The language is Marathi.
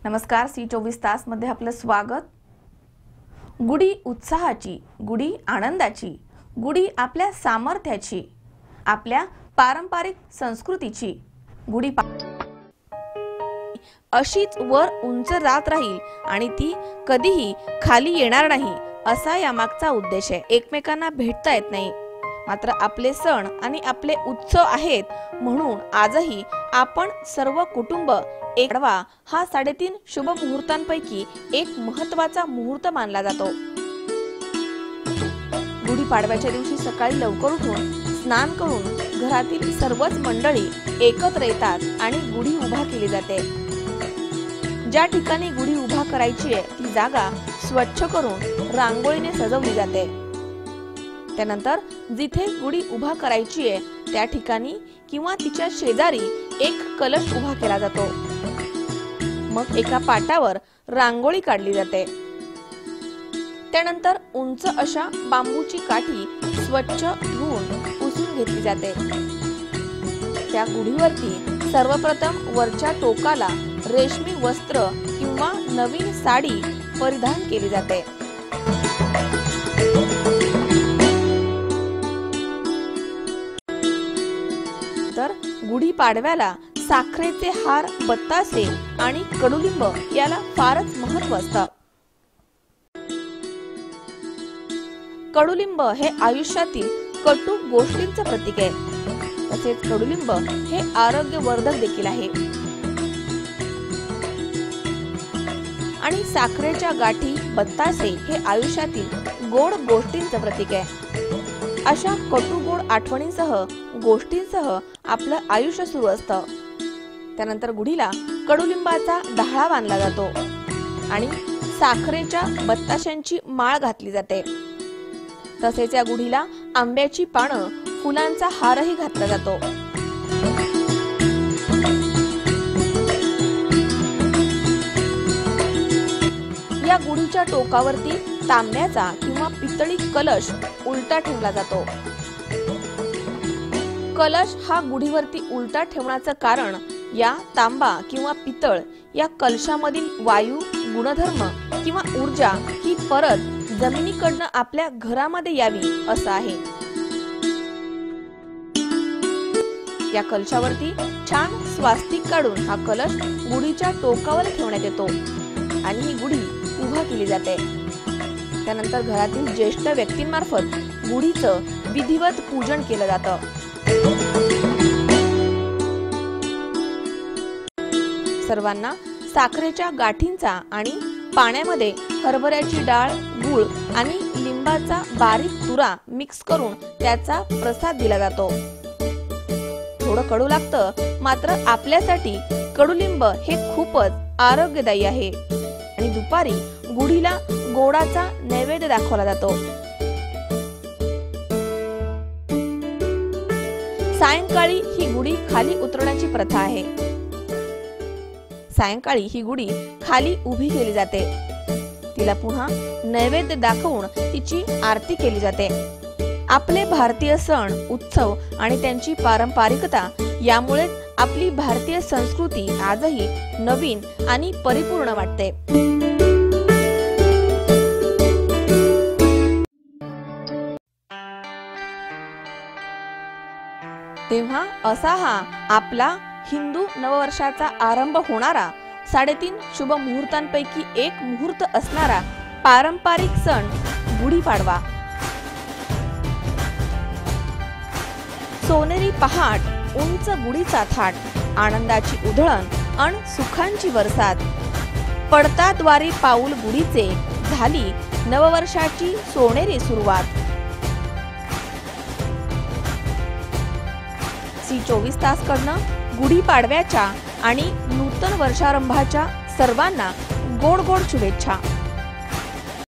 नमस्कार, सी24 तास मध्ये आपलं स्वागत। गुढी उत्साहाची, गुढी आनंदाची, गुढी आपल्या सामर्थ्याची, आपल्या पारंपरिक संस्कृतीची, गुढी अशीच वर उंच जात राहील आणि ती कधीही खाली येणार नाही असा यामागचा उद्देश आहे। एकमेकांना भेटता येत नाही, मात्र आपले सण आणि आपले उत्सव आहेत म्हणून आजही आपण सर्व कुटुंब एकवा हा 3.5 शुभ मुहूर्तांपैकी एक महत्त्वाचा मुहूर्त मानला जातो। गुढी पाडव्याच्या दिवशी सकाळी लवकर उठून स्नान करून घरातील सर्वच मंडळी एकत्र येतात आणि गुढी उभा केली जाते। ज्या ठिकाणी गुढी उभा करायची आहे ती जागा स्वच्छ करून रांगोळीने सजवली जाते। त्यानंतर जिथे गुढी उभा करायची आहे त्या ठिकाणी किंवा तिच्या शेजारी एक कलश उभा केला जातो। मग एका पाटावर रांगोळी काढली जाते। त्यानंतर उंच अशा बांबूची काठी स्वच्छ धुवून पुसून घेतली जाते। त्या गुढीवरती सर्वप्रथम वरच्या टोकाला रेशमी वस्त्र किंवा नवीन साडी परिधान केली जाते। तर गुढी पाडव्याला साखरेचे हार, बत्तासे आणि कडुलिंब याला फारच महत्त्व असतं। कडुलिंब हे आयुष्यातील कटू गोष्टींचं प्रतीक आहे। तसेच कडुलिंब हे आरोग्यवर्धक देखील आहे आणि साखरेच्या गाठी, बत्तासे हे आयुष्यातील गोड गोष्टींचं प्रतीक आहे। अशा कटू गोड आठवणींसह, गोष्टींसह आपलं आयुष्य सुरू असतं। त्यानंतर गुढीला कडुलिंबाचा डहाळा बांधला जातो आणि साखरेच्या बत्ताशांची माळ घातली जाते। तसेच या गुढीला आंब्याची पानं, फुलांचा हारही घातला जातो। या गुढीच्या टोकावरती तांब्याचा किंवा पितळी कलश उलटा ठेवला जातो। कलश हा गुढीवरती उलटा ठेवण्याचं कारण या तांबा किंवा पितळ या कलशामधील वायू, गुणधर्म किंवा ऊर्जा ही परत जमिनीकडनं आपल्या घरामध्ये यावी असं आहे। या कलशावरती छान स्वास्तिक काढून हा कलश गुढीच्या टोकावर ठेवण्यात येतो आणि ही गुढी उभा केली जाते। त्यानंतर घरातील ज्येष्ठ व्यक्तींमार्फत गुढीचं विधिवत पूजन केलं जातं। सर्वांना साखरेच्या गाठींचा आणि पाण्यामध्ये हरभऱ्याची डाळ, गूळ आणि लिंबाचा बारीक तुरा मिक्स करून त्याचा प्रसाद दिला जातो। थोडं कडू लागतं, मात्र आपल्यासाठी कडुलिंब हे खूपच आरोग्यदायी आहे आणि दुपारी गुढीला गोडाचा नैवेद्य दाखवला जातो। सायंकाळी ही गुढी खाली उतरवण्याची प्रथा आहे। सायंकाळी ही गुढी खाली उभी केली जाते। तिला पुन्हा नैवेद्य दाखवून तिची आरती केली जाते। आपले भारतीय सण, उत्सव आणि त्यांची पारंपरिकता यामुळे आपली भारतीय संस्कृती आजही नवीन आणि परिपूर्ण वाटते। तेव्हा असा हा आपला हिंदू नववर्षाचा आरंभ होणारा 3.5 शुभ मुहूर्तांपैकी एक मुहूर्त असणारा पारंपरिक सण गुढीपाडवा। सोनेरी पहाट, उंच गुढीचा थाट, आनंदाची उधळण अन सुखांची वरसाद, पडताद्वारी पाऊल गुढीचे, झाली नववर्षाची सोनेरी सुरुवात। सी24 तास कडनं गुढी पाडव्याच्या आणि नूतन वर्षारंभाच्या सर्वांना गोड गोड शुभेच्छा।